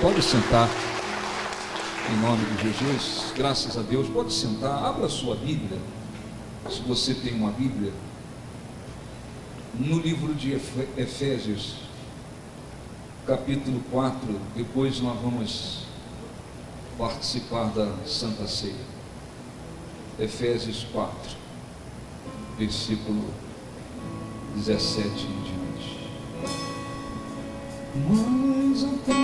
Pode sentar, em nome de Jesus. Graças a Deus. Pode sentar. Abra a sua Bíblia, se você tem uma Bíblia, no livro de Efésios, capítulo 4. Depois nós vamos participar da Santa Ceia. Efésios 4, versículo 17 em diante. Mas a Deus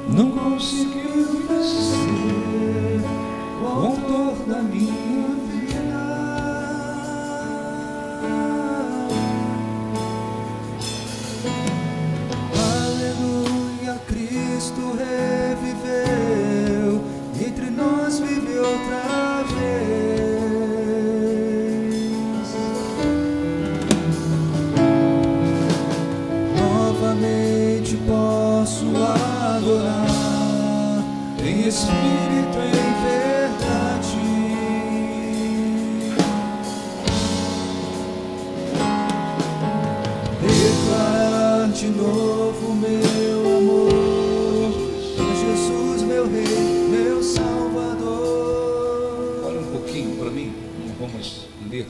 não conseguiu vencer o autor da minha vida. Aleluia, Cristo reviveu, entre nós viveu outra vez. Novamente posso adorar em espírito e em verdade. Declarar de novo meu amor a Jesus, meu Rei, meu Salvador. Olha um pouquinho para mim, vamos ler.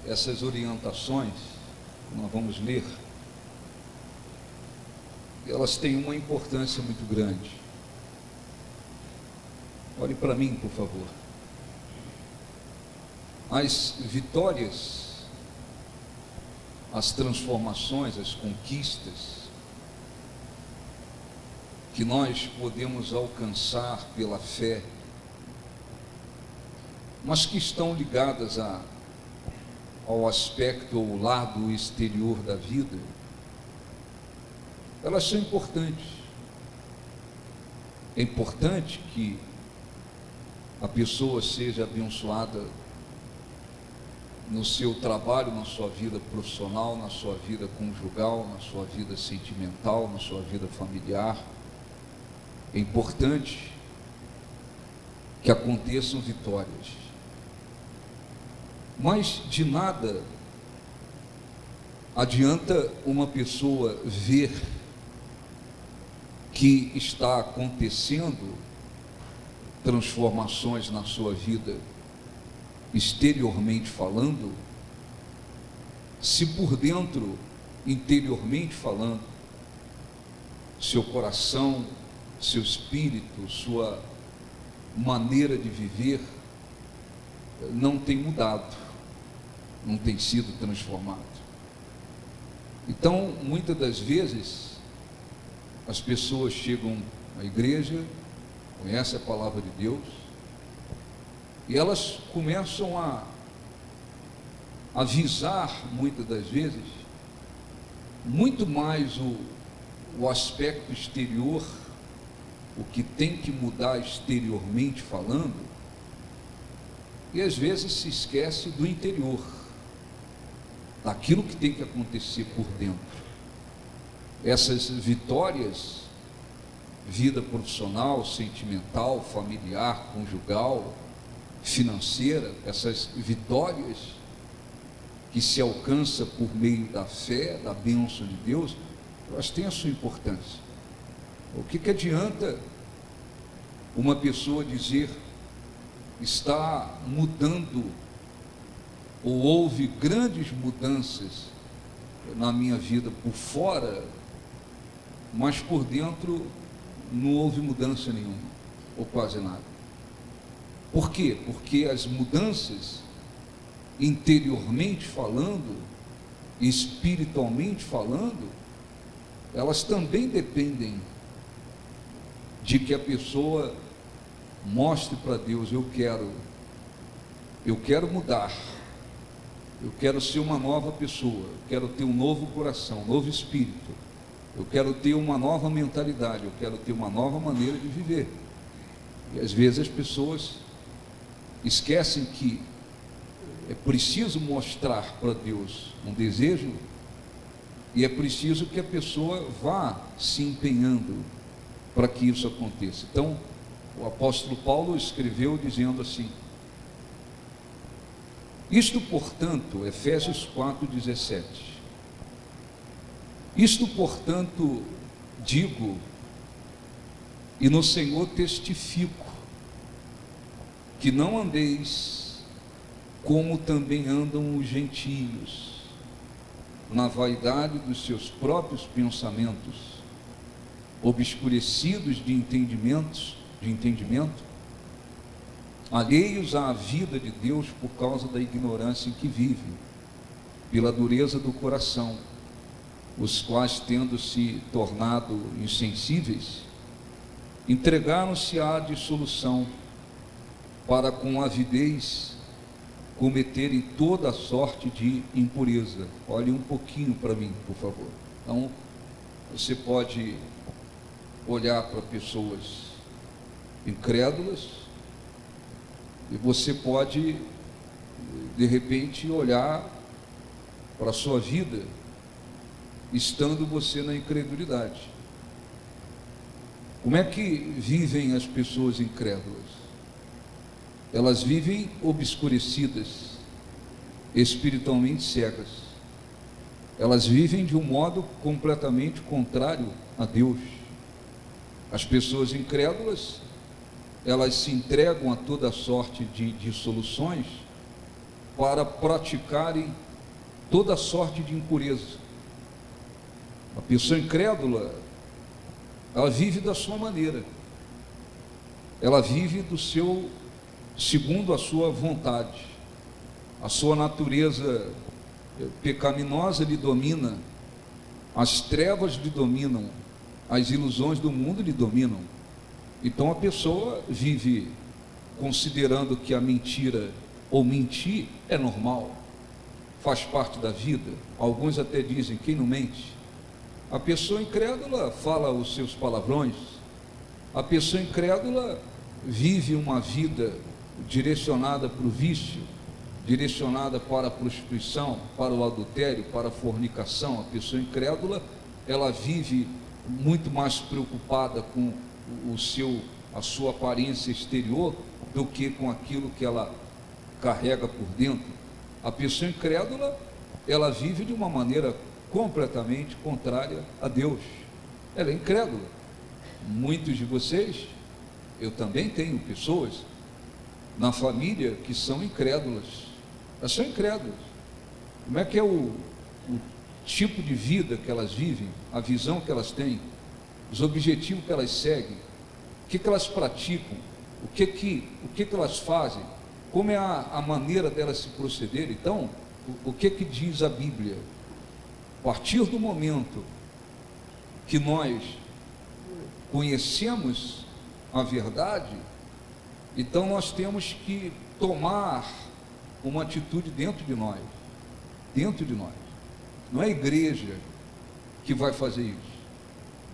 Essas orientações que nós vamos ler, elas têm uma importância muito grande. Olhe para mim, por favor. As vitórias, as transformações, as conquistas que nós podemos alcançar pela fé, mas que estão ligadas ao aspecto, ao lado exterior da vida, elas são importantes. É importante que a pessoa seja abençoada no seu trabalho, na sua vida profissional, na sua vida conjugal, na sua vida sentimental, na sua vida familiar. É importante que aconteçam vitórias. Mas de nada adianta uma pessoa ver que está acontecendo transformações na sua vida, exteriormente falando, se por dentro, interiormente falando, seu coração, seu espírito, sua maneira de viver não tem mudado, não tem sido transformado. Então, muitas das vezes, as pessoas chegam à igreja, conhecem a palavra de Deus, e elas começam a visar, muitas das vezes, muito mais o aspecto exterior, o que tem que mudar exteriormente falando, e às vezes se esquece do interior, daquilo que tem que acontecer por dentro. Essas vitórias, vida profissional, sentimental, familiar, conjugal, financeira, essas vitórias que se alcança por meio da fé, da bênção de Deus, elas têm a sua importância. O que adianta uma pessoa dizer está mudando, ou houve grandes mudanças na minha vida por fora, mas por dentro não houve mudança nenhuma, ou quase nada? Por quê? Porque as mudanças, interiormente falando, espiritualmente falando, elas também dependem de que a pessoa mostre para Deus: eu quero mudar, eu quero ser uma nova pessoa, eu quero ter um novo coração, um novo espírito, eu quero ter uma nova mentalidade, eu quero ter uma nova maneira de viver. E às vezes as pessoas esquecem que é preciso mostrar para Deus um desejo, e é preciso que a pessoa vá se empenhando para que isso aconteça. Então, o apóstolo Paulo escreveu dizendo assim: isto, portanto, Efésios 4:17, Isto, portanto, digo, e no Senhor testifico, que não andeis como também andam os gentios, na vaidade dos seus próprios pensamentos, obscurecidos de entendimento, alheios à vida de Deus por causa da ignorância em que vivem, pela dureza do coração, os quais, tendo-se tornado insensíveis, entregaram-se à dissolução, para com avidez cometerem toda a sorte de impureza. Olhe um pouquinho para mim, por favor. Então, você pode olhar para pessoas incrédulas e você pode, de repente, olhar para a sua vida, estando você na incredulidade. Como é que vivem as pessoas incrédulas? Elas vivem obscurecidas, espiritualmente cegas. Elas vivem de um modo completamente contrário a Deus. As pessoas incrédulas, elas se entregam a toda sorte de dissoluções para praticarem toda sorte de impureza. A pessoa incrédula, ela vive da sua maneira, ela vive do seu, segundo a sua vontade, a sua natureza pecaminosa lhe domina, as trevas lhe dominam, as ilusões do mundo lhe dominam. Então a pessoa vive considerando que a mentira ou mentir é normal, faz parte da vida. Alguns até dizem, quem não mente? A pessoa incrédula fala os seus palavrões, a pessoa incrédula vive uma vida direcionada para o vício, direcionada para a prostituição, para o adultério, para a fornicação. A pessoa incrédula, ela vive muito mais preocupada com a sua aparência exterior do que com aquilo que ela carrega por dentro. A pessoa incrédula, ela vive de uma maneira completamente contrária a Deus. Ela é incrédula. Muitos de vocês, eu também tenho pessoas na família que são incrédulas. Elas são incrédulas. Como é que é o tipo de vida que elas vivem, a visão que elas têm, os objetivos que elas seguem, o que elas praticam, o que elas fazem, como é a maneira delas se proceder. Então, o que diz a Bíblia? A partir do momento que nós conhecemos a verdade, então nós temos que tomar uma atitude dentro de nós. Não é a igreja que vai fazer isso,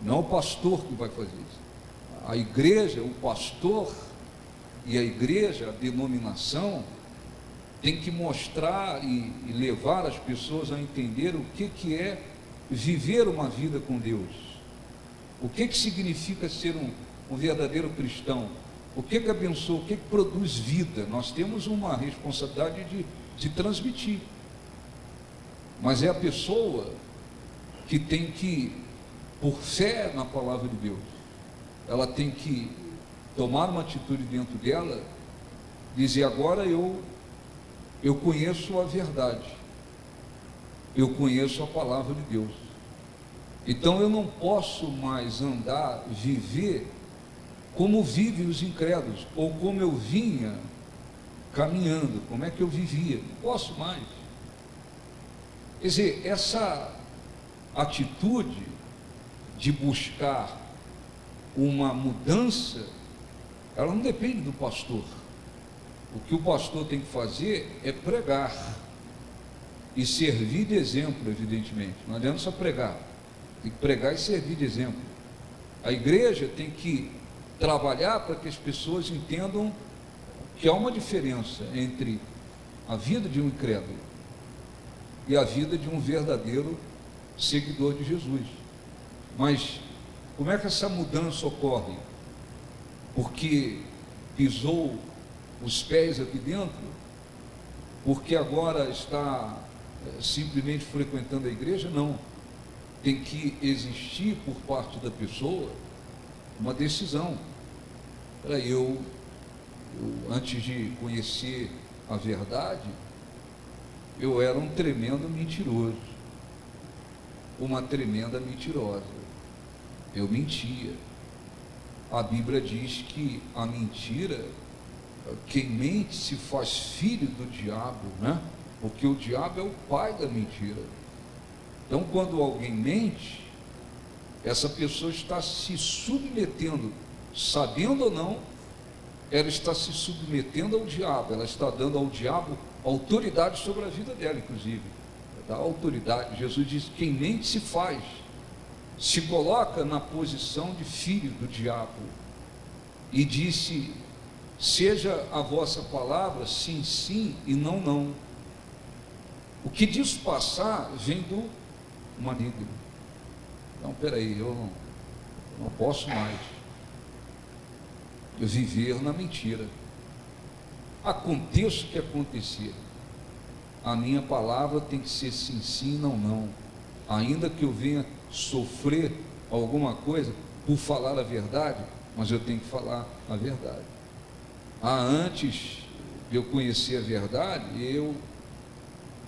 não é o pastor que vai fazer isso. A igreja, o pastor e a igreja, a denominação, tem que mostrar e levar as pessoas a entender o que é viver uma vida com Deus, o que significa ser um verdadeiro cristão, o que abençoa, o que produz vida. Nós temos uma responsabilidade de transmitir, mas é a pessoa que tem que, por fé na palavra de Deus, ela tem que tomar uma atitude dentro dela, dizer: agora eu conheço a verdade, eu conheço a palavra de Deus, então eu não posso mais viver como vivem os incrédulos, ou como eu vinha caminhando, como é que eu vivia. Não posso mais. Quer dizer, essa atitude de buscar uma mudança, ela não depende do pastor. O que o pastor tem que fazer é pregar e servir de exemplo, evidentemente. Não adianta só pregar, tem que pregar e servir de exemplo. A igreja tem que trabalhar para que as pessoas entendam que há uma diferença entre a vida de um incrédulo e a vida de um verdadeiro seguidor de Jesus. Mas como é que essa mudança ocorre? Porque pisou os pés aqui dentro? Porque agora está simplesmente frequentando a igreja? Não. tem que existir por parte da pessoa uma decisão. Eu antes de conhecer a verdade, eu era um tremendo mentiroso, uma tremenda mentirosa. Eu mentia. A Bíblia diz que a mentira, quem mente se faz filho do diabo, né? Porque o diabo é o pai da mentira. Então, quando alguém mente, essa pessoa está se submetendo, sabendo ou não, ela está se submetendo ao diabo, ela está dando ao diabo autoridade sobre a vida dela, inclusive. Dá autoridade. Jesus diz: quem mente se faz, se coloca na posição de filho do diabo. E disse: seja a vossa palavra sim, sim e não, não. O que disso passar vem do maligno. Então, peraí, eu não posso mais viver na mentira. Aconteça o que acontecer, a minha palavra tem que ser sim, sim, não, não. Ainda que eu venha sofrer alguma coisa por falar a verdade, mas eu tenho que falar a verdade. Antes de eu conhecer a verdade, eu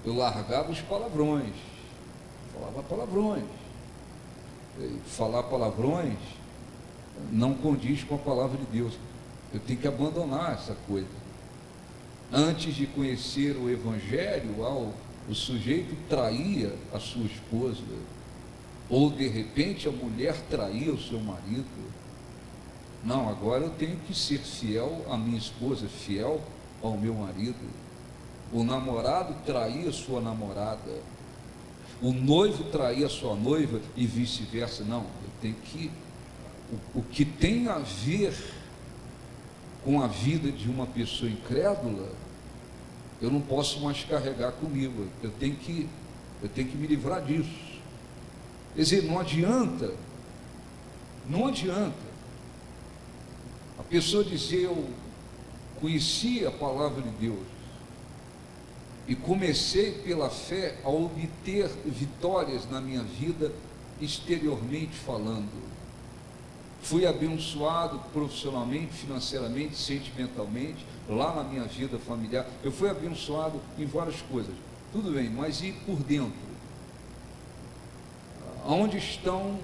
largava os palavrões, falava palavrões. Falar palavrões não condiz com a palavra de Deus. Eu tenho que abandonar essa coisa. Antes de conhecer o Evangelho, o sujeito traía a sua esposa, ou de repente a mulher traía o seu marido. Não, agora eu tenho que ser fiel à minha esposa, fiel ao meu marido. O namorado traía a sua namorada, o noivo traía a sua noiva e vice-versa. Não, eu tenho que... O que tem a ver com a vida de uma pessoa incrédula, eu não posso mais carregar comigo. Eu tenho que me livrar disso. Quer dizer, não adianta a pessoa dizer: eu conheci a palavra de Deus e comecei pela fé a obter vitórias na minha vida, exteriormente falando. Fui abençoado profissionalmente, financeiramente, sentimentalmente, lá na minha vida familiar. Eu fui abençoado em várias coisas. Tudo bem, mas e por dentro? Onde estão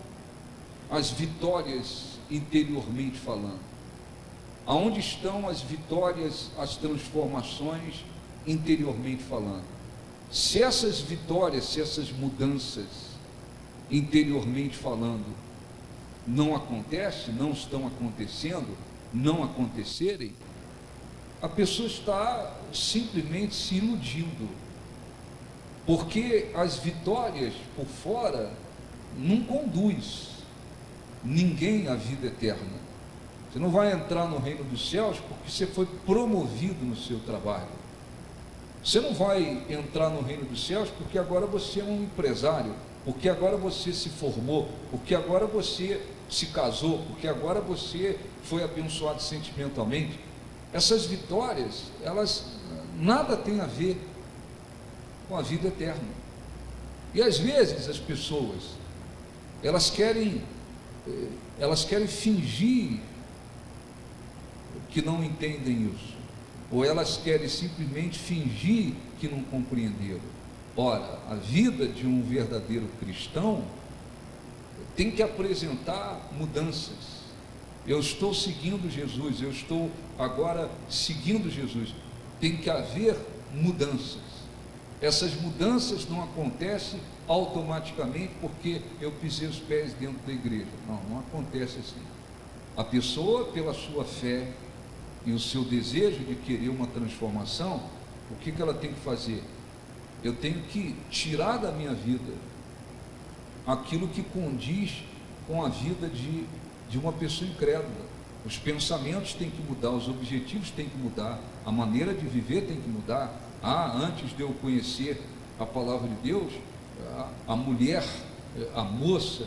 as vitórias interiormente falando? Aonde estão as vitórias, as transformações interiormente falando? Se essas vitórias, se essas mudanças interiormente falando não acontecem, não estão acontecendo, não acontecerem, a pessoa está simplesmente se iludindo, porque as vitórias por fora não conduz ninguém à vida eterna. Você não vai entrar no reino dos céus porque você foi promovido no seu trabalho. Você não vai entrar no reino dos céus porque agora você é um empresário, porque agora você se formou, porque agora você se casou, porque agora você foi abençoado sentimentalmente. Essas vitórias, elas nada têm a ver com a vida eterna. E às vezes as pessoas, elas querem fingir que não entendem isso, ou elas querem simplesmente fingir que não compreenderam. Ora, a vida de um verdadeiro cristão tem que apresentar mudanças. Eu estou seguindo Jesus, eu estou agora seguindo Jesus. Tem que haver mudanças. Essas mudanças não acontecem automaticamente porque eu pisei os pés dentro da igreja. Não acontece assim. A pessoa, pela sua fé e o seu desejo de querer uma transformação, o que ela tem que fazer? Eu tenho que tirar da minha vida aquilo que condiz com a vida de uma pessoa incrédula. Os pensamentos têm que mudar, os objetivos têm que mudar, a maneira de viver tem que mudar. Antes de eu conhecer a palavra de Deus, a mulher, a moça,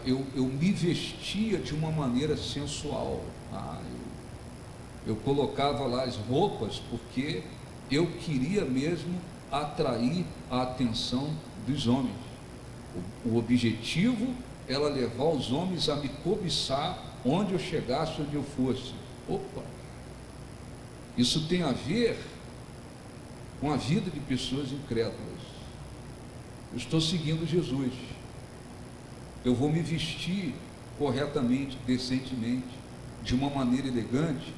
eu me vestia de uma maneira sensual. Eu colocava lá as roupas porque eu queria mesmo atrair a atenção dos homens. O objetivo era levar os homens a me cobiçar onde eu chegasse, onde eu fosse. Opa! Isso tem a ver com a vida de pessoas incrédulas. Eu estou seguindo Jesus. Eu vou me vestir corretamente, decentemente, de uma maneira elegante,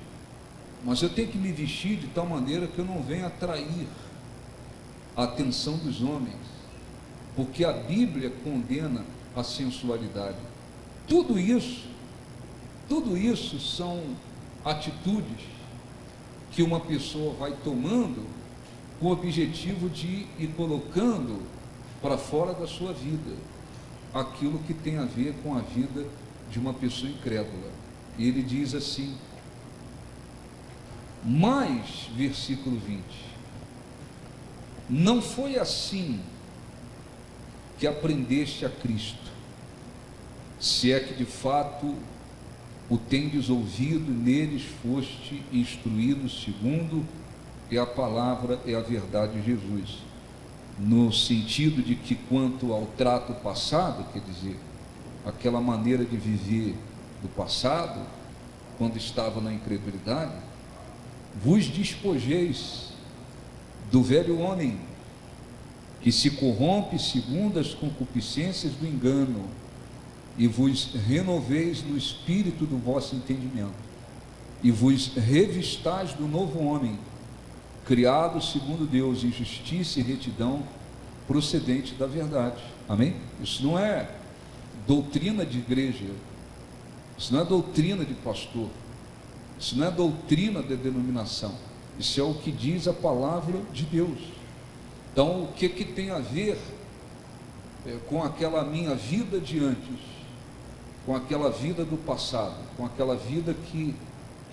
mas eu tenho que me vestir de tal maneira que eu não venha atrair a atenção dos homens, porque a Bíblia condena a sensualidade. Tudo isso são atitudes que uma pessoa vai tomando com o objetivo de ir colocando para fora da sua vida aquilo que tem a ver com a vida de uma pessoa incrédula. E ele diz assim, mas, versículo 20, não foi assim que aprendeste a Cristo, se é que de fato o tendes ouvido, neles foste instruído segundo é a palavra, é a verdade de Jesus, no sentido de que quanto ao trato passado, quer dizer, aquela maneira de viver do passado, quando estava na incredulidade, vos despojeis do velho homem, que se corrompe segundo as concupiscências do engano, e vos renoveis no espírito do vosso entendimento, e vos revistais do novo homem, criado segundo Deus, em justiça e retidão, procedente da verdade. Amém? Isso não é doutrina de igreja, isso não é doutrina de pastor, isso não é doutrina de denominação, isso é o que diz a palavra de Deus. Então, o que tem a ver com aquela minha vida de antes, com aquela vida do passado, com aquela vida que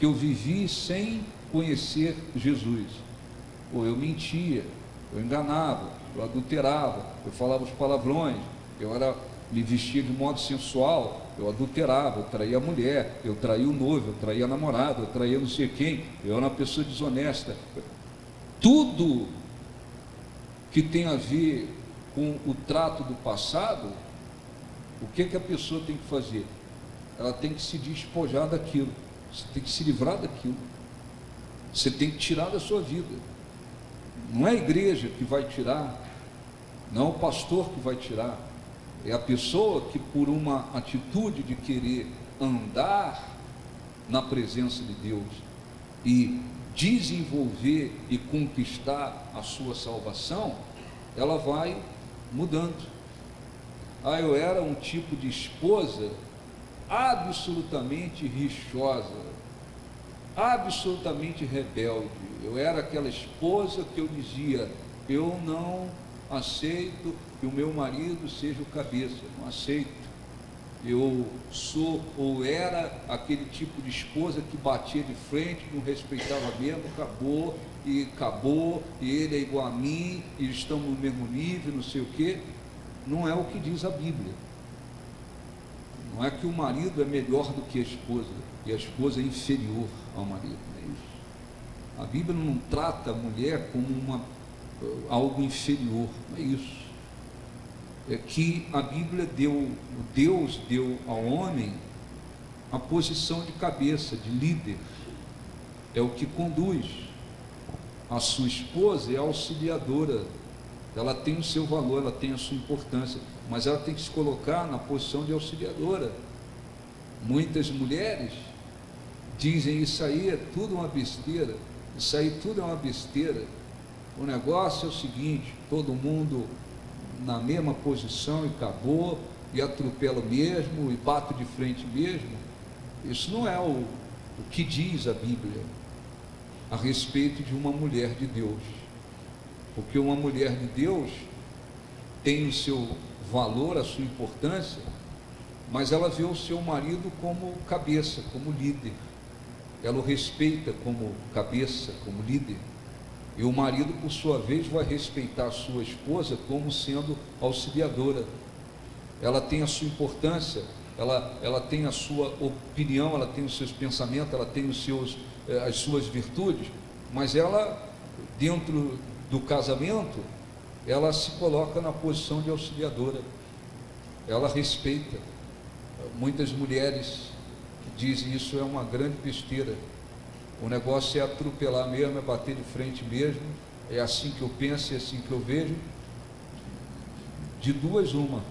eu vivi sem conhecer Jesus? Ou eu mentia, eu enganava, eu adulterava, eu falava os palavrões, me vestia de modo sensual, eu adulterava, eu traía a mulher, eu traía o noivo, eu traía a namorada, eu traía não sei quem, eu era uma pessoa desonesta. Tudo que tem a ver com o trato do passado, o que a pessoa tem que fazer? Ela tem que se despojar daquilo, você tem que se livrar daquilo, você tem que tirar da sua vida. Não é a igreja que vai tirar, não é o pastor que vai tirar, é a pessoa que, por uma atitude de querer andar na presença de Deus e desenvolver e conquistar a sua salvação, ela vai mudando. Eu era um tipo de esposa absolutamente rixosa, absolutamente rebelde. Eu era aquela esposa que eu dizia, eu não aceito que o meu marido seja o cabeça, não aceito. Eu sou ou era aquele tipo de esposa que batia de frente, não respeitava mesmo, acabou, e ele é igual a mim, e estamos no mesmo nível, não sei o quê. Não é o que diz a Bíblia. Não é que o marido é melhor do que a esposa, e a esposa é inferior ao marido, não é isso. A Bíblia não trata a mulher como algo inferior, não é isso. É que a Bíblia Deus deu ao homem a posição de cabeça, de líder, é o que conduz. A sua esposa é auxiliadora, ela tem o seu valor, ela tem a sua importância, mas ela tem que se colocar na posição de auxiliadora. Muitas mulheres dizem, isso aí é tudo uma besteira, isso aí tudo é uma besteira, o negócio é o seguinte, todo mundo na mesma posição e acabou, e atropela mesmo, e bate de frente mesmo. Isso não é o que diz a Bíblia a respeito de uma mulher de Deus, porque uma mulher de Deus tem o seu valor, a sua importância, mas ela vê o seu marido como cabeça, como líder, ela o respeita como cabeça, como líder. E o marido, por sua vez, vai respeitar a sua esposa como sendo auxiliadora. Ela tem a sua importância, ela tem a sua opinião, ela tem os seus pensamentos, ela tem as suas virtudes, mas ela, dentro do casamento, ela se coloca na posição de auxiliadora. ela respeita. Muitas mulheres que dizem isso é uma grande besteira. O negócio é atropelar mesmo, é bater de frente mesmo, é assim que eu penso, é assim que eu vejo. De duas uma,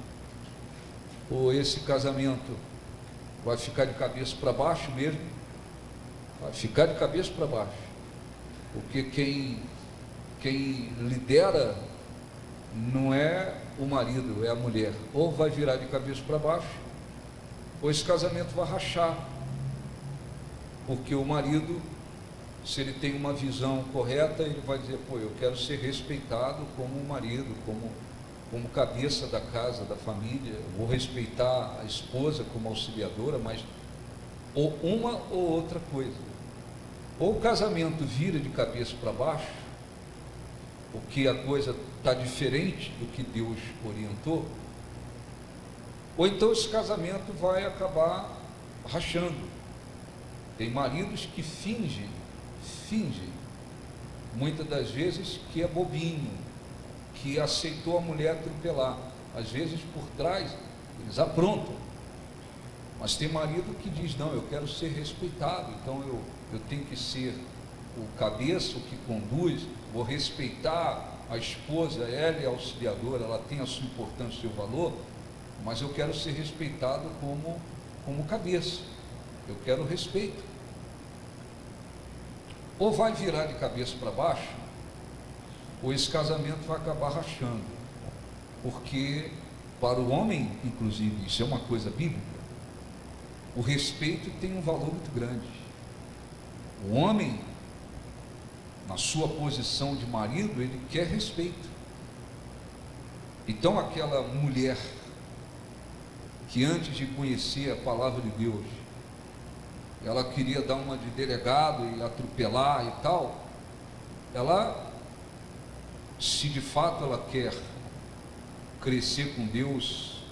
ou esse casamento vai ficar de cabeça para baixo mesmo, vai ficar de cabeça para baixo, porque quem lidera não é o marido, é a mulher. Ou vai virar de cabeça para baixo, ou esse casamento vai rachar, porque o marido, se ele tem uma visão correta, ele vai dizer, pô, eu quero ser respeitado como marido, como cabeça da casa, da família, eu vou respeitar a esposa como auxiliadora, mas ou uma ou outra coisa. Ou o casamento vira de cabeça para baixo, porque a coisa está diferente do que Deus orientou, ou então esse casamento vai acabar rachando. Tem maridos que fingem, muitas das vezes, que é bobinho, que aceitou a mulher atropelar. Às vezes por trás eles aprontam, mas tem marido que diz, não, eu quero ser respeitado, então eu tenho que ser o cabeça, o que conduz, vou respeitar a esposa, ela é auxiliadora, ela tem a sua importância, o seu valor, mas eu quero ser respeitado como cabeça, eu quero respeito. Ou vai virar de cabeça para baixo, ou esse casamento vai acabar rachando, porque para o homem, inclusive, isso é uma coisa bíblica, o respeito tem um valor muito grande. O homem, na sua posição de marido, ele quer respeito. Então aquela mulher que antes de conhecer a palavra de Deus, ela queria dar uma de delegado e atropelar e tal, ela, se de fato ela quer crescer com Deus,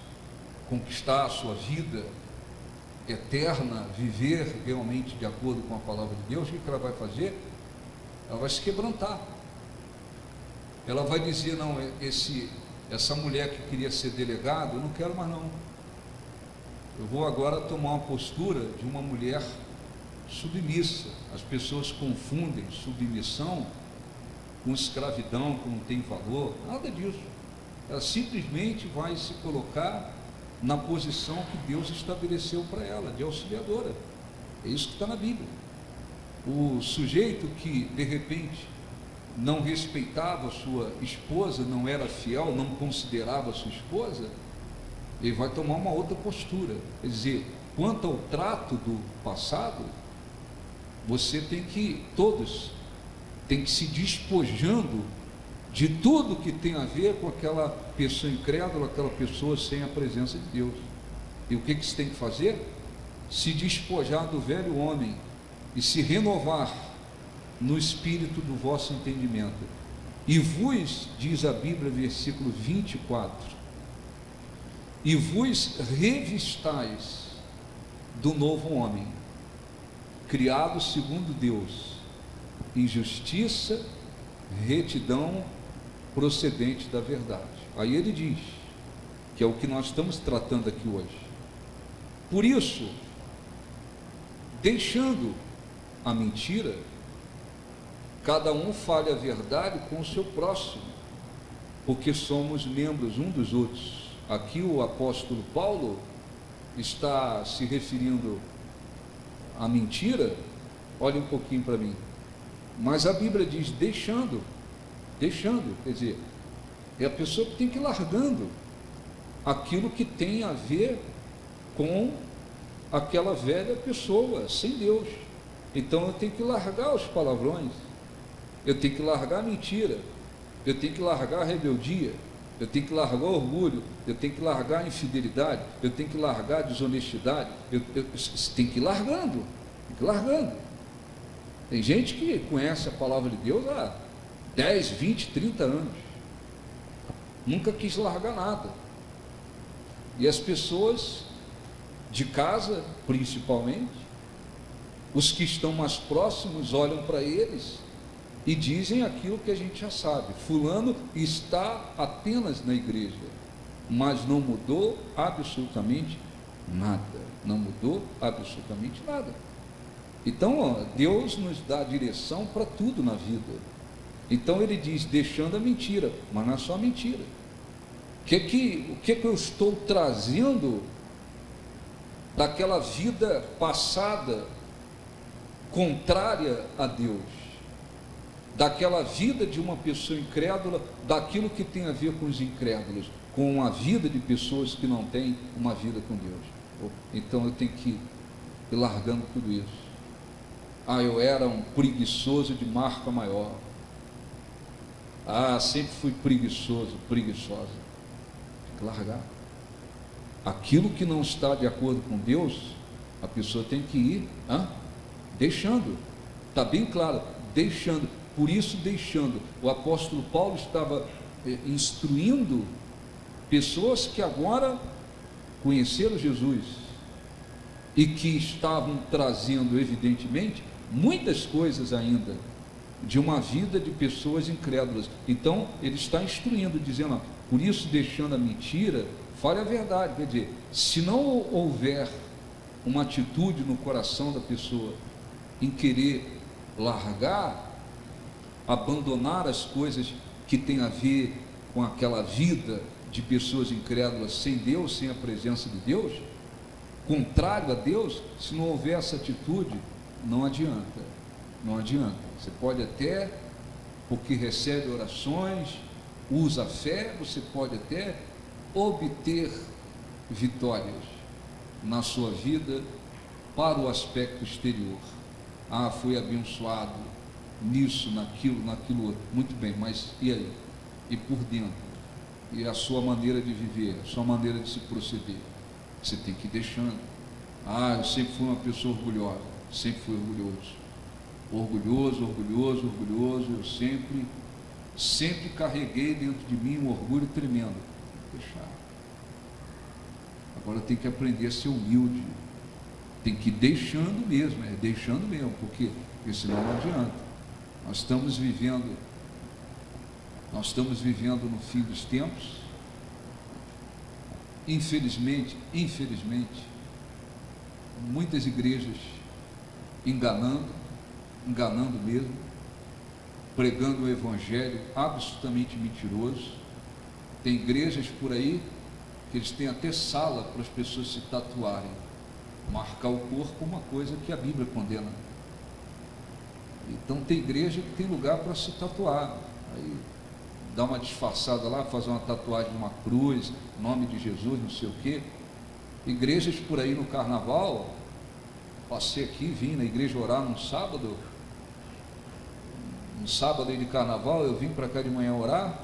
conquistar a sua vida eterna, viver realmente de acordo com a palavra de Deus, o que ela vai fazer? Ela vai se quebrantar. Ela vai dizer, não, essa mulher que queria ser delegado, eu não quero mais não. Eu vou agora tomar uma postura de uma mulher submissa. As pessoas confundem submissão com escravidão, que não tem valor, nada disso. Ela simplesmente vai se colocar na posição que Deus estabeleceu para ela, de auxiliadora. É isso que está na Bíblia. O sujeito que de repente não respeitava a sua esposa, não era fiel, não considerava a sua esposa, ele vai tomar uma outra postura. Quer dizer, quanto ao trato do passado, você todos tem que se despojando de tudo que tem a ver com aquela pessoa incrédula, aquela pessoa sem a presença de Deus. E o que você tem que fazer? Se despojar do velho homem e se renovar no espírito do vosso entendimento. E vos, diz a Bíblia, versículo 24, e vos revistais do novo homem, criado segundo Deus, em justiça, retidão, procedente da verdade. Aí ele diz, que é o que nós estamos tratando aqui hoje. Por isso, deixando a mentira, cada um fale a verdade com o seu próximo, porque somos membros um dos outros. Aqui o apóstolo Paulo está se referindo à mentira. Olha um pouquinho para mim. Mas a Bíblia diz deixando, quer dizer, é a pessoa que tem que ir largando aquilo que tem a ver com aquela velha pessoa, sem Deus. Então eu tenho que largar os palavrões, eu tenho que largar a mentira, eu tenho que largar a rebeldia, eu tenho que largar o orgulho, eu tenho que largar a infidelidade, eu tenho que largar a desonestidade, você tem que ir largando, Tem gente que conhece a palavra de Deus há 10, 20, 30 anos, nunca quis largar nada. E as pessoas de casa, principalmente, os que estão mais próximos olham para eles e dizem aquilo que a gente já sabe: fulano está apenas na igreja, mas não mudou absolutamente nada. Não mudou absolutamente nada. Então, Deus nos dá direção para tudo na vida. Então ele diz, deixando a mentira, mas não é só mentira. O que eu estou trazendo daquela vida passada contrária a Deus, daquela vida de uma pessoa incrédula, daquilo que tem a ver com os incrédulos, com a vida de pessoas que não têm uma vida com Deus. Então eu tenho que ir largando tudo isso. Eu era um preguiçoso de marca maior. Sempre fui preguiçosa. Tem que largar. Aquilo que não está de acordo com Deus, a pessoa tem que ir deixando. Está bem claro, deixando. Por isso, deixando. O apóstolo Paulo estava instruindo pessoas que agora conheceram Jesus e que estavam trazendo, evidentemente, muitas coisas ainda de uma vida de pessoas incrédulas. Então ele está instruindo, dizendo, por isso, deixando a mentira, fale a verdade. Quer dizer, se não houver uma atitude no coração da pessoa em querer largar, abandonar as coisas que tem a ver com aquela vida de pessoas incrédulas, sem Deus, sem a presença de Deus, contrário a Deus, se não houver essa atitude, não adianta. Você pode até, porque recebe orações, usa a fé, você pode até obter vitórias na sua vida para o aspecto exterior. Fui abençoado nisso, naquilo outro. Muito bem, mas e aí? E por dentro? E a sua maneira de viver, a sua maneira de se proceder? Você tem que ir deixando. Eu sempre fui uma pessoa orgulhosa, sempre fui orgulhoso, eu sempre carreguei dentro de mim um orgulho tremendo. Deixar. Agora tem que aprender a ser humilde, tem que ir deixando mesmo, porque senão não adianta. Nós estamos vivendo no fim dos tempos, infelizmente, muitas igrejas enganando mesmo, pregando o evangelho absolutamente mentiroso. Tem igrejas por aí que eles têm até sala para as pessoas se tatuarem, marcar o corpo, uma coisa que a Bíblia condena. Então tem igreja que tem lugar para se tatuar, aí dá uma disfarçada lá, fazer uma tatuagem de uma cruz, nome de Jesus, não sei o quê. Igrejas por aí no carnaval, passei aqui, vim na igreja orar num sábado aí de carnaval, eu vim para cá de manhã orar.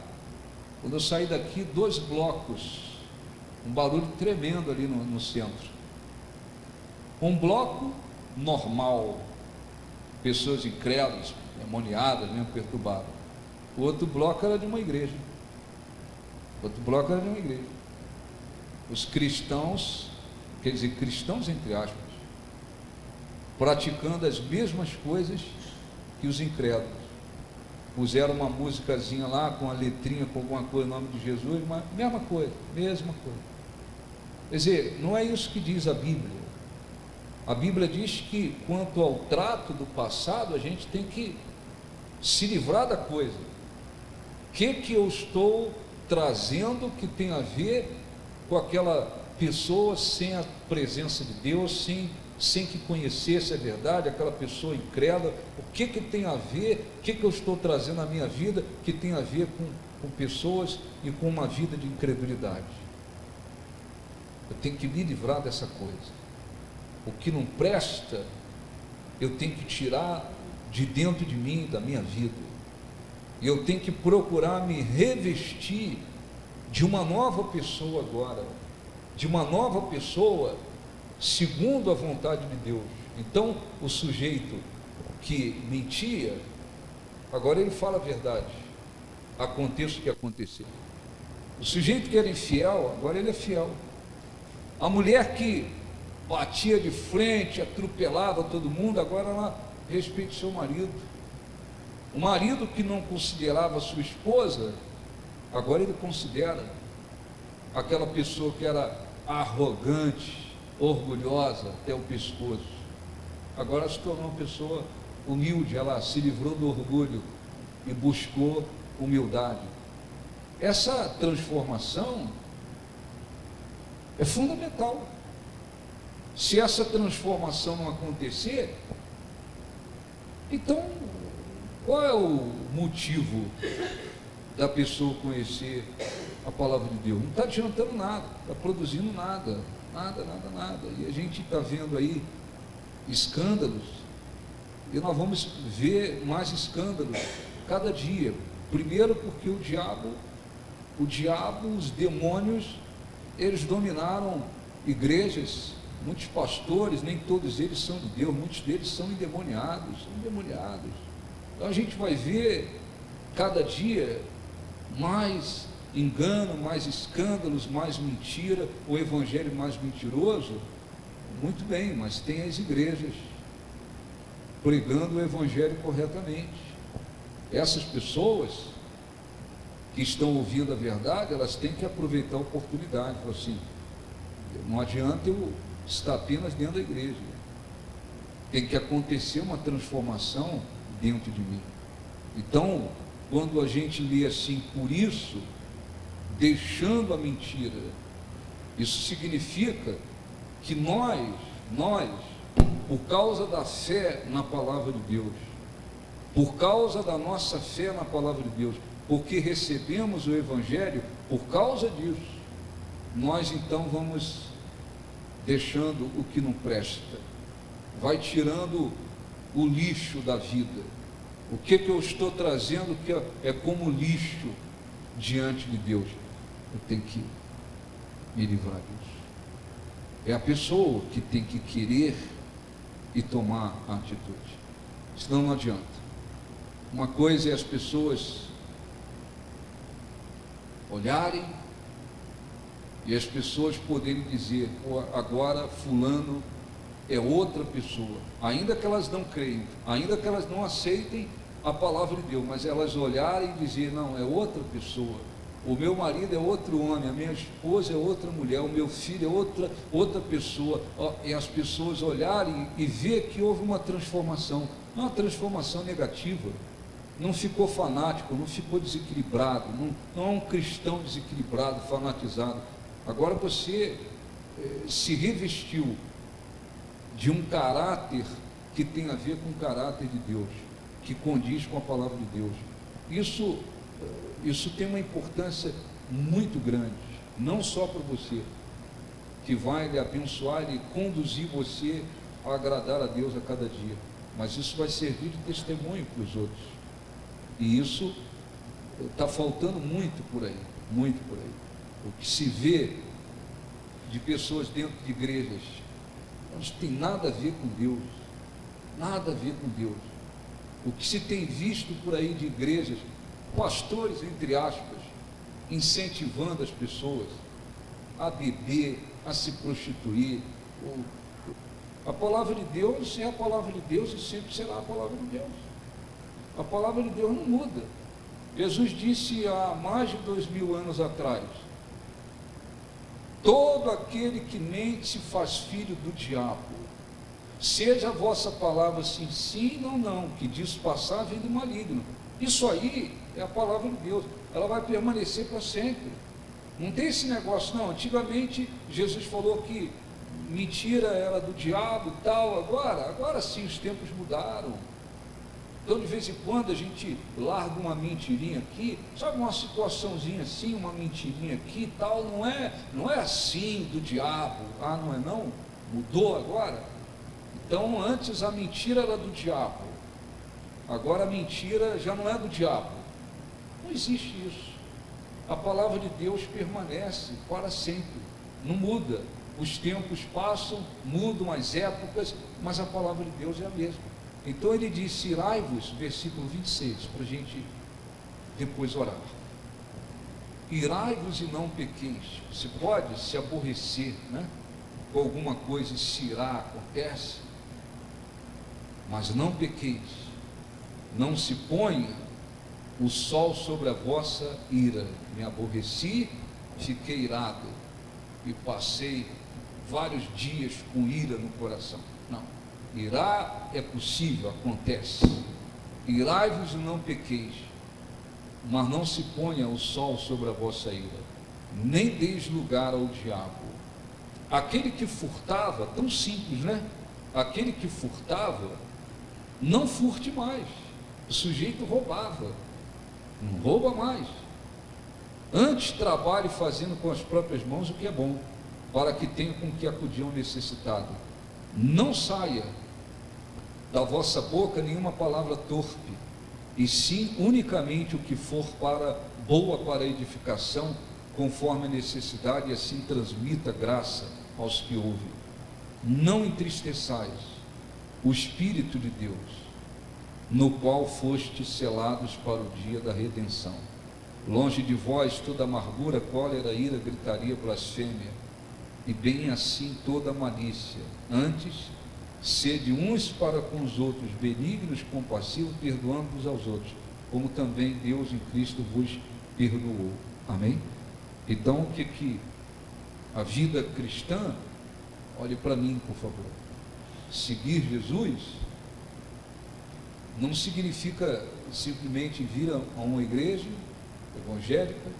Quando eu saí daqui, 2 blocos, um barulho tremendo ali no centro. Um bloco normal, pessoas incrédulas, demoniadas, mesmo perturbadas. O outro bloco era de uma igreja. Os cristãos, quer dizer, cristãos entre aspas, praticando as mesmas coisas que os incrédulos. Puseram uma musicazinha lá com a letrinha, com alguma coisa, em nome de Jesus, mas mesma coisa. Quer dizer, não é isso que diz a Bíblia. A Bíblia diz que, quanto ao trato do passado, a gente tem que se livrar da coisa. O que eu estou trazendo que tem a ver com aquela pessoa sem a presença de Deus, sem que conhecesse a verdade, aquela pessoa incrédula? O que tem a ver, o que eu estou trazendo na minha vida que tem a ver com pessoas e com uma vida de incredulidade? Eu tenho que me livrar dessa coisa. O que não presta, eu tenho que tirar de dentro de mim, da minha vida. E eu tenho que procurar me revestir de uma nova pessoa agora, de uma nova pessoa segundo a vontade de Deus. Então, o sujeito que mentia, agora ele fala a verdade, aconteça o que acontecer. O sujeito que era infiel, agora ele é fiel. A mulher que batia de frente, atropelava todo mundo, agora ela respeita o seu marido. O marido que não considerava sua esposa, agora ele considera. aquela pessoa que era arrogante, orgulhosa até o pescoço, agora se tornou uma pessoa humilde, ela se livrou do orgulho e buscou humildade. Essa transformação é fundamental. Se essa transformação não acontecer, então qual é o motivo da pessoa conhecer a palavra de Deus? Não está adiantando nada, está produzindo nada. E a gente está vendo aí escândalos, e nós vamos ver mais escândalos cada dia. Primeiro porque o diabo, os demônios, eles dominaram igrejas, muitos pastores, nem todos eles são de Deus, muitos deles são endemoniados. Então a gente vai ver cada dia mais engano, mais escândalos, mais mentira, o evangelho mais mentiroso. Muito bem, mas tem as igrejas pregando o evangelho corretamente. Essas pessoas que estão ouvindo a verdade, elas têm que aproveitar a oportunidade. Assim, não adianta eu estar apenas dentro da igreja, tem que acontecer uma transformação dentro de mim. Então, quando a gente lê assim, por isso, deixando a mentira, isso significa que nós, por causa da fé na palavra de Deus, por causa da nossa fé na palavra de Deus, porque recebemos o evangelho, por causa disso, nós então vamos deixando o que não presta, vai tirando o lixo da vida. O que eu estou trazendo que é como lixo diante de Deus? Eu tenho que me livrar disso. É a pessoa que tem que querer e tomar a atitude, senão não adianta. Uma coisa é as pessoas olharem e as pessoas poderem dizer: agora fulano é outra pessoa, ainda que elas não creiam, ainda que elas não aceitem a palavra de Deus, mas elas olharem e dizer: não, é outra pessoa, o meu marido é outro homem, a minha esposa é outra mulher, o meu filho é outra pessoa. E as pessoas olharem e ver que houve uma transformação, não uma transformação negativa, não ficou fanático, não ficou desequilibrado, não é um cristão desequilibrado, fanatizado. Agora você se revestiu de um caráter que tem a ver com o caráter de Deus, que condiz com a palavra de Deus. Isso tem uma importância muito grande, não só para você, que vai lhe abençoar e conduzir você a agradar a Deus a cada dia, mas isso vai servir de testemunho para os outros. E isso está faltando muito por aí, muito por aí. O que se vê de pessoas dentro de igrejas, não tem nada a ver com Deus, nada a ver com Deus. O que se tem visto por aí de igrejas, pastores, entre aspas, incentivando as pessoas a beber, a se prostituir. A palavra de Deus é a palavra de Deus e sempre será a palavra de Deus. A palavra de Deus não muda. Jesus disse há mais de 2000 anos atrás: todo aquele que mente se faz filho do diabo. Seja a vossa palavra sim, sim, não, não, que disso passar vem do maligno. Isso aí é a palavra de Deus, ela vai permanecer para sempre. Não tem esse negócio, não. Antigamente Jesus falou que mentira era do diabo e tal, agora sim os tempos mudaram. Então de vez em quando a gente larga uma mentirinha aqui, sabe, uma situaçãozinha assim, uma mentirinha aqui e tal, não é assim do diabo, não é não? Mudou agora? Então antes a mentira era do diabo, agora a mentira já não é do diabo. Não existe isso. A palavra de Deus permanece para sempre, não muda. Os tempos passam, mudam as épocas, mas a palavra de Deus é a mesma. Então ele disse: irai-vos, versículo 26, para a gente depois orar. Irai-vos e não pequeis. Você pode se aborrecer, né, com alguma coisa e se irar, acontece, mas não pequeis. Não se ponha o sol sobre a vossa ira. Me aborreci, fiquei irado e passei vários dias com ira no coração. Não. Irar é possível, acontece. Irai-vos e não pequeis, mas não se ponha o sol sobre a vossa ira, nem deis lugar ao diabo. Aquele que furtava, tão simples, né? Aquele que furtava, não furte mais. O sujeito roubava, não rouba mais. Antes trabalhe fazendo com as próprias mãos o que é bom, para que tenha com que acudir ao necessitado. Não saia da vossa boca nenhuma palavra torpe, e sim unicamente o que for boa para edificação, conforme a necessidade, e assim transmita graça aos que ouvem. Não entristeçais o Espírito de Deus, no qual fostes selados para o dia da redenção. Longe de vós toda amargura, cólera, ira, gritaria, blasfêmia, e bem assim toda malícia. Antes, sede uns para com os outros benignos, compassivos, perdoando-vos aos outros, como também Deus em Cristo vos perdoou. Amém? Então, o que a vida cristã, olhe para mim, por favor, seguir Jesus não significa simplesmente vir a uma igreja evangélica,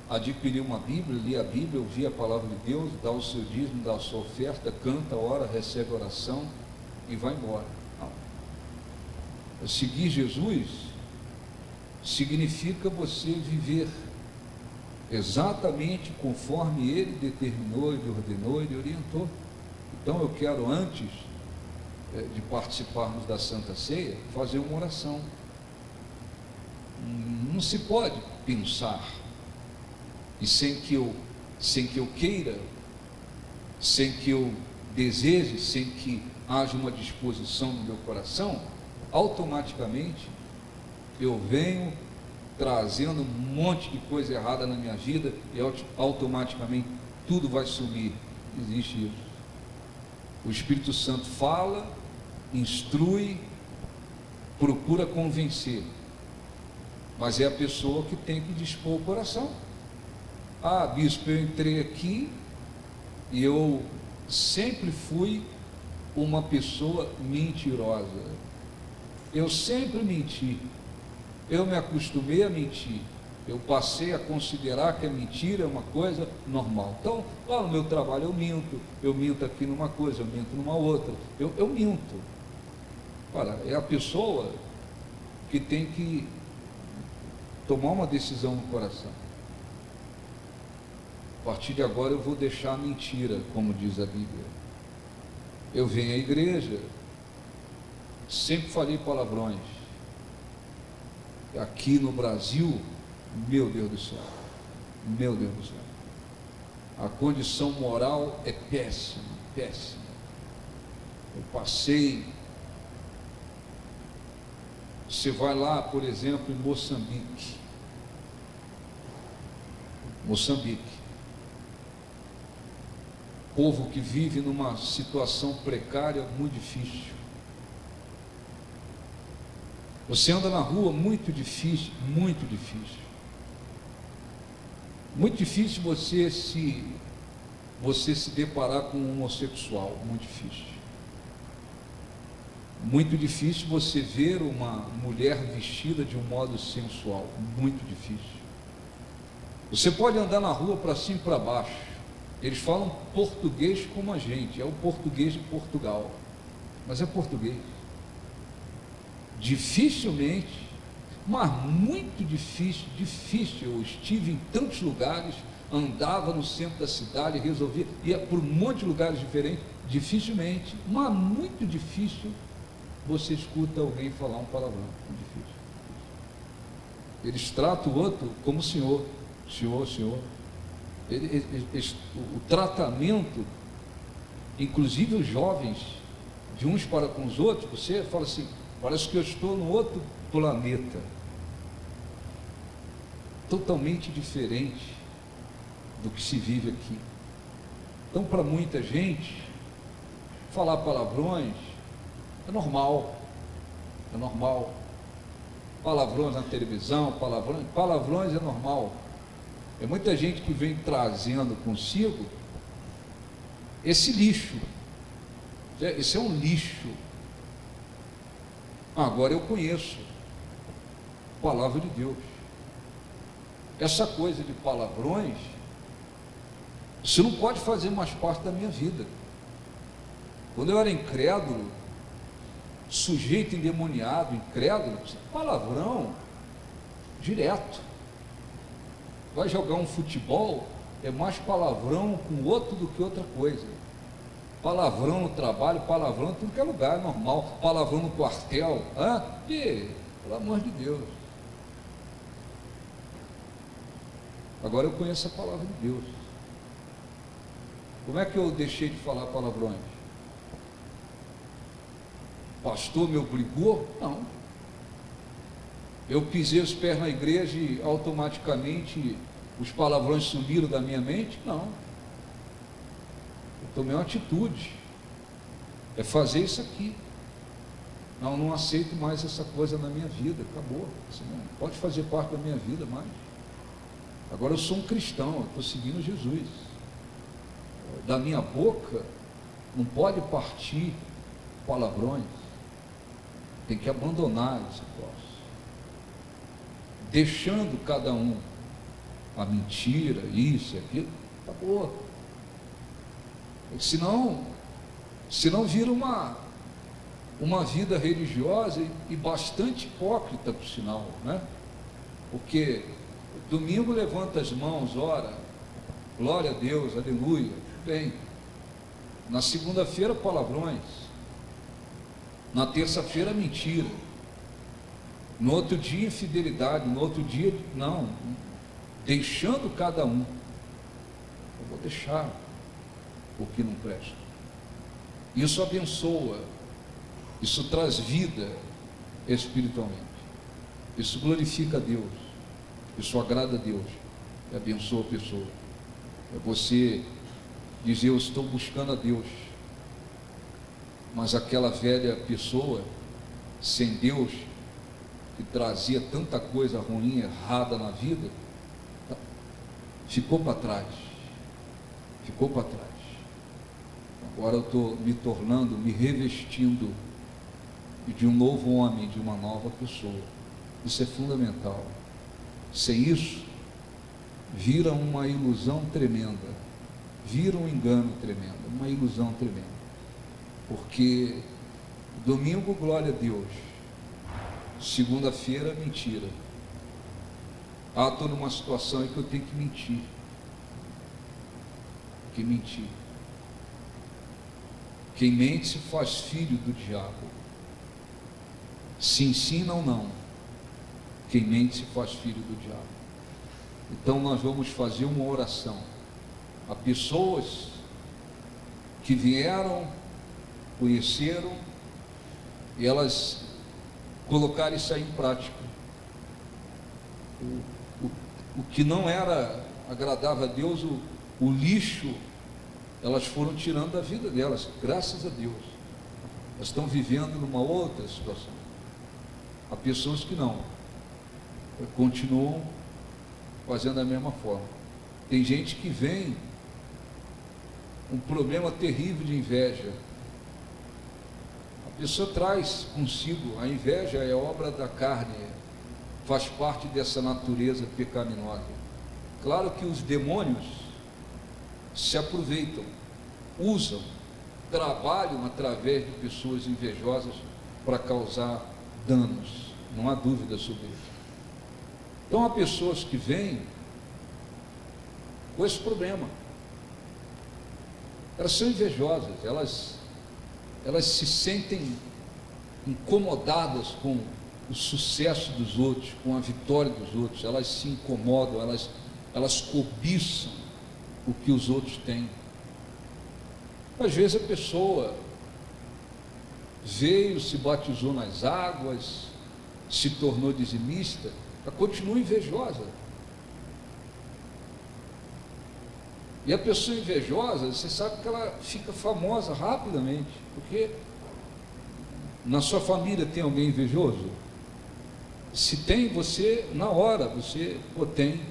adquirir uma Bíblia, ler a Bíblia, ouvir a palavra de Deus, dar o seu dízimo, dar a sua oferta, canta, ora, recebe oração e vai embora. Não. Seguir Jesus significa você viver exatamente conforme Ele determinou, Ele ordenou, Ele orientou. Então eu quero, antes de participarmos da Santa Ceia, fazer uma oração. Não se pode pensar, e sem que eu queira, sem que eu deseje, sem que haja uma disposição no meu coração, automaticamente eu venho trazendo um monte de coisa errada na minha vida e automaticamente tudo vai sumir. Existe isso. O Espírito Santo fala, instrui, procura convencer, mas é a pessoa que tem que dispor o coração. Ah, bispo, eu entrei aqui e eu sempre fui uma pessoa mentirosa. Eu sempre menti. Eu me acostumei a mentir. Eu passei a considerar que a mentira é uma coisa normal. Então, lá no meu trabalho eu minto aqui numa coisa, eu minto numa outra. Eu minto. Olha, é a pessoa que tem que tomar uma decisão no coração. A partir de agora eu vou deixar a mentira, como diz a Bíblia. Eu venho à igreja, sempre falei palavrões. Aqui no Brasil, meu Deus do céu, a condição moral é péssima, péssima. Eu passei, você vai lá, por exemplo, em Moçambique, povo que vive numa situação precária, muito difícil. Você anda na rua, muito difícil, muito difícil. Muito difícil você se deparar com um homossexual, muito difícil. Muito difícil você ver uma mulher vestida de um modo sensual, muito difícil. Você pode andar na rua para cima e para baixo. Eles falam português como a gente, é o português de Portugal, mas é português. Dificilmente, mas muito difícil, eu estive em tantos lugares, andava no centro da cidade, resolvia, ia por um monte de lugares diferentes, dificilmente, mas muito difícil, você escuta alguém falar um palavrão, muito difícil. Eles tratam o outro como senhor. O tratamento, inclusive os jovens, de uns para com os outros, você fala assim, parece que eu estou no outro planeta, totalmente diferente do que se vive aqui. Então, para muita gente, falar palavrões é normal, palavrões na televisão, palavrões é normal. É muita gente que vem trazendo consigo esse lixo. Esse é um lixo. Agora eu conheço a palavra de Deus. Essa coisa de palavrões, isso não pode fazer mais parte da minha vida. Quando eu era incrédulo, sujeito endemoniado, incrédulo, palavrão direto. Vai jogar um futebol, é mais palavrão com o outro do que outra coisa. Palavrão no trabalho, palavrão em tudo que é lugar, é normal. Palavrão no quartel, pelo amor de Deus. Agora eu conheço a palavra de Deus. Como é que eu deixei de falar palavrões? Pastor me obrigou? Não. Eu pisei os pés na igreja e automaticamente os palavrões sumiram da minha mente? Não. Eu tomei uma atitude. É fazer isso aqui. Não aceito mais essa coisa na minha vida. Acabou. Isso não pode fazer parte da minha vida mais. Agora eu sou um cristão, eu estou seguindo Jesus. Da minha boca não pode partir palavrões. Tem que abandonar esse troço. Deixando cada um a mentira, isso e aquilo, acabou. Senão vira uma vida religiosa e bastante hipócrita, por sinal, né? Porque domingo levanta as mãos, ora, glória a Deus, aleluia, bem. Na segunda-feira, palavrões. Na terça-feira, mentira. No outro dia, infidelidade. No outro dia, não. Deixando cada um. Eu vou deixar o que não presta. Isso abençoa. Isso traz vida espiritualmente. Isso glorifica a Deus. Isso agrada a Deus. E abençoa a pessoa. É você dizer, eu estou buscando a Deus. Mas aquela velha pessoa, sem Deus, que trazia tanta coisa ruim, errada na vida, ficou para trás. Ficou para trás. Agora eu estou me tornando, me revestindo de um novo homem, de uma nova pessoa. Isso é fundamental. Sem isso, vira uma ilusão tremenda. Vira um engano tremendo, uma ilusão tremenda. Porque domingo, glória a Deus. Segunda-feira, mentira. Estou numa situação em que eu tenho que mentir. Que mentir. Quem mente se faz filho do diabo. Se ensina ou não, quem mente se faz filho do diabo. Então nós vamos fazer uma oração a pessoas que vieram, conheceram, e elas colocaram isso aí em prática. O que não era agradável a Deus, o lixo, elas foram tirando da vida delas, graças a Deus. Elas estão vivendo numa outra situação. Há pessoas que não, continuam fazendo da mesma forma. Tem gente que vem um problema terrível de inveja. A pessoa traz consigo, a inveja é obra da carne, faz parte dessa natureza pecaminosa. Claro que os demônios se aproveitam, usam, trabalham através de pessoas invejosas para causar danos, não há dúvida sobre isso. Então há pessoas que vêm com esse problema. Elas são invejosas, elas se sentem incomodadas com o sucesso dos outros, com a vitória dos outros, elas se incomodam, elas cobiçam o que os outros têm. Às vezes a pessoa veio, se batizou nas águas, se tornou dizimista, ela continua invejosa. E a pessoa invejosa, você sabe que ela fica famosa rapidamente, porque na sua família tem alguém invejoso? Se tem, você, na hora, você tem.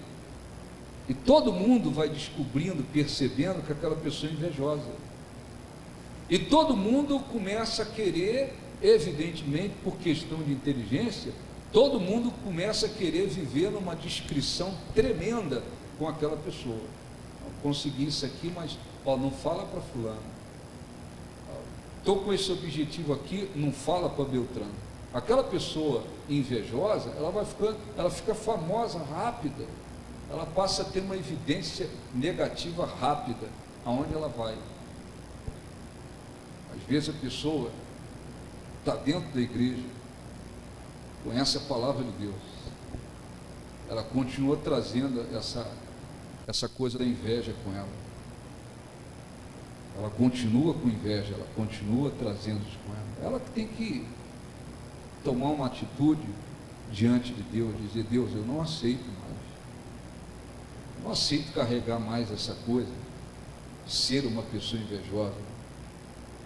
E todo mundo vai descobrindo, percebendo que aquela pessoa é invejosa. E todo mundo começa a querer, evidentemente, por questão de inteligência, todo mundo começa a querer viver numa descrição tremenda com aquela pessoa. Consegui isso aqui, mas não fala para fulano. Estou com esse objetivo aqui, não fala para Beltrano. Aquela pessoa invejosa, ela fica famosa rápida. Ela passa a ter uma evidência negativa rápida, aonde ela vai. Às vezes a pessoa está dentro da igreja, conhece a palavra de Deus, ela continua trazendo essa coisa da inveja com ela. Ela continua com inveja, ela continua trazendo isso com ela. Ela que tem que tomar uma atitude diante de Deus, dizer: Deus, eu não aceito mais. Não aceito carregar mais essa coisa, ser uma pessoa invejosa,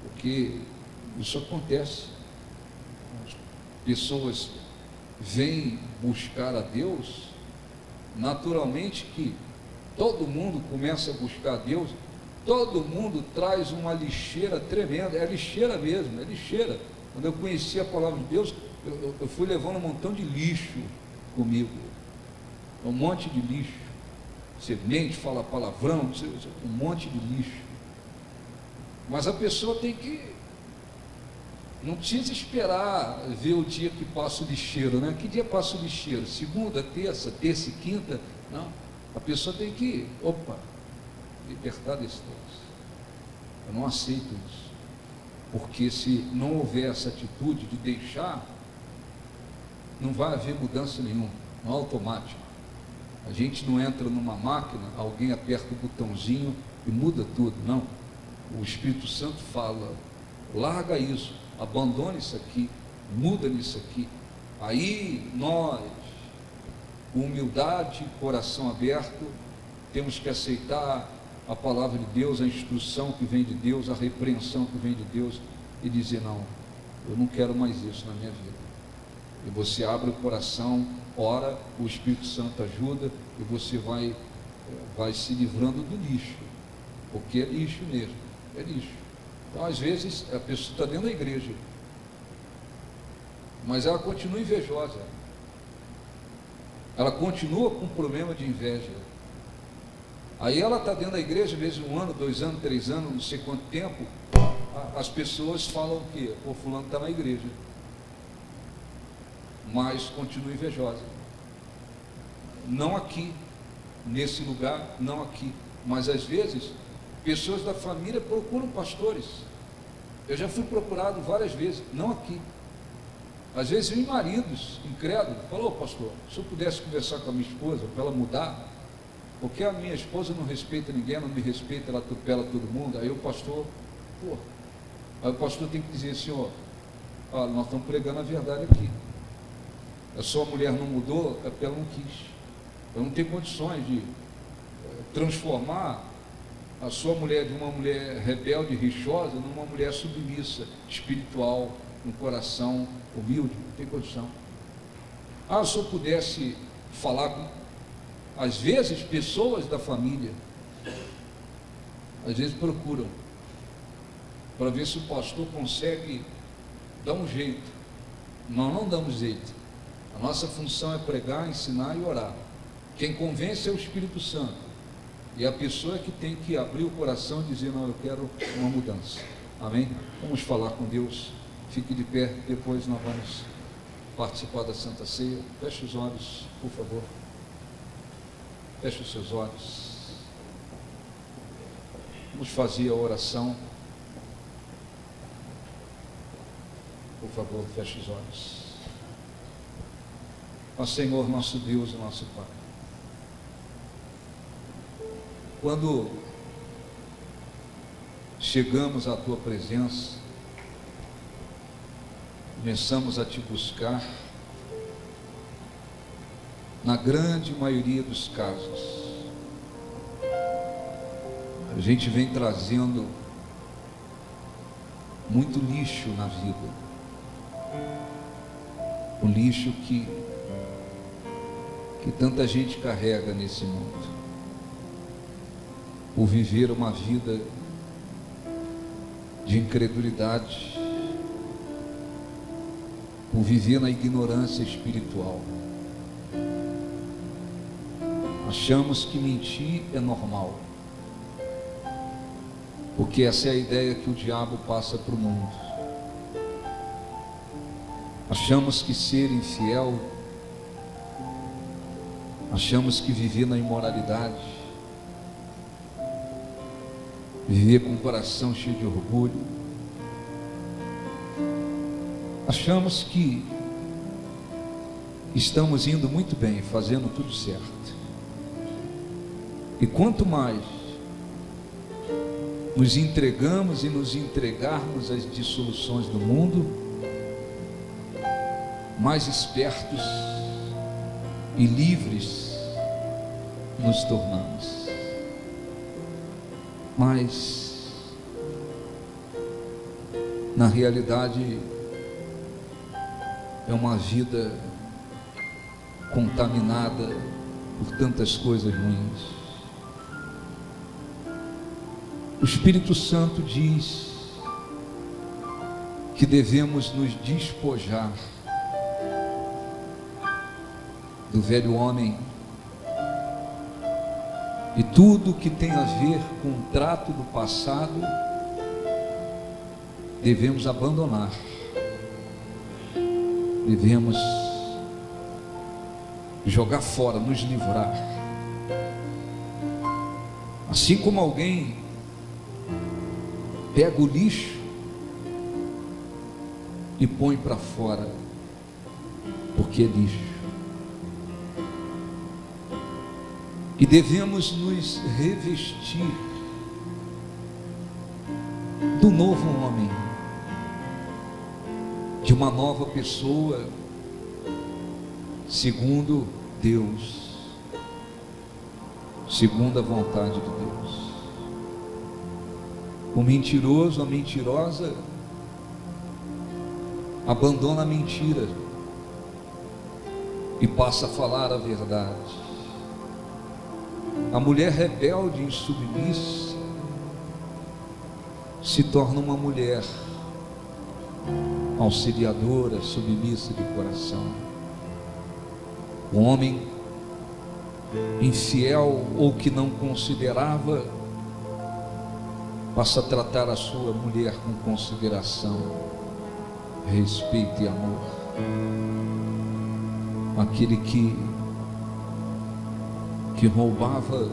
porque isso acontece. As pessoas vêm buscar a Deus, naturalmente que todo mundo começa a buscar a Deus, todo mundo traz uma lixeira tremenda, é lixeira mesmo, é lixeira. Quando eu conheci a palavra de Deus, eu fui levando um montão de lixo comigo, um monte de lixo. Você mente, fala palavrão, um monte de lixo. Mas a pessoa tem que, não precisa esperar ver o dia que passa o lixeiro, né? Que dia passa o lixeiro? Segunda, terça e quinta? Não. A pessoa tem que, libertar desse troço. Eu não aceito isso. Porque se não houver essa atitude de deixar, não vai haver mudança nenhuma, não é automático. A gente não entra numa máquina, alguém aperta o botãozinho e muda tudo, não. O Espírito Santo fala: larga isso, abandona isso aqui, muda nisso aqui. Aí nós, com humildade, coração aberto, temos que aceitar a palavra de Deus, a instrução que vem de Deus, a repreensão que vem de Deus, e dizer: não, eu não quero mais isso na minha vida. E você abre o coração, ora, o Espírito Santo ajuda, e você vai se livrando do lixo, porque é lixo mesmo, é lixo. Então, às vezes, a pessoa está dentro da igreja, mas ela continua invejosa, ela continua com um problema de inveja. Aí ela está dentro da igreja, às vezes 1 ano, 2 anos, 3 anos, não sei quanto tempo, as pessoas falam o quê? O fulano está na igreja, mas continua invejosa. Não aqui, nesse lugar, não aqui, mas às vezes pessoas da família procuram pastores. Eu já fui procurado várias vezes, não aqui. Às vezes vem maridos incrédulos, falou: pastor, se eu pudesse conversar com a minha esposa para ela mudar, porque a minha esposa não respeita ninguém, não me respeita, ela atropela todo mundo. Aí o pastor, aí o pastor tem que dizer assim: nós estamos pregando a verdade aqui. A sua mulher não mudou, é porque ela não quis. Ela não tem condições de transformar a sua mulher de uma mulher rebelde, rixosa, numa mulher submissa, espiritual, um coração humilde. Não tem condição. Se eu pudesse falar com, às vezes, pessoas da família, às vezes procuram para ver se o pastor consegue dar um jeito. Nós não damos jeito. A nossa função é pregar, ensinar e orar. Quem convence é o Espírito Santo, e a pessoa é que tem que abrir o coração e dizer: não, eu quero uma mudança. Amém? Vamos falar com Deus. Fique de pé, depois nós vamos participar da Santa Ceia. Feche os olhos, por favor. Feche os seus olhos. Vamos fazer a oração. Por favor, feche os olhos. Ó Senhor, nosso Deus e nosso Pai, quando chegamos à Tua presença, começamos a Te buscar, na grande maioria dos casos, a gente vem trazendo muito lixo na vida, um lixo que tanta gente carrega nesse mundo. por viver uma vida de incredulidade, por viver na ignorância espiritual. Achamos que mentir é normal, porque essa é a ideia que o diabo passa para o mundo. Achamos que ser infiel, achamos que viver na imoralidade, viver com o coração cheio de orgulho, achamos que estamos indo muito bem, fazendo tudo certo. E quanto mais nos entregamos e nos entregarmos às dissoluções do mundo, mais espertos e livres nos tornamos. Mas, na realidade, é uma vida contaminada por tantas coisas ruins. O Espírito Santo diz que devemos nos despojar do velho homem e tudo que tem a ver com o trato do passado devemos abandonar, devemos jogar fora, nos livrar. Assim como alguém pega o lixo e põe para fora, porque é lixo. E devemos nos revestir do novo homem, de uma nova pessoa, segundo Deus, segundo a vontade de Deus. O mentiroso, a mentirosa, abandona a mentira e passa a falar a verdade. A mulher rebelde e insubmissa se torna uma mulher auxiliadora, submissa de coração. O homem infiel ou que não considerava, passa a tratar a sua mulher com consideração, respeito e amor. Aquele que roubava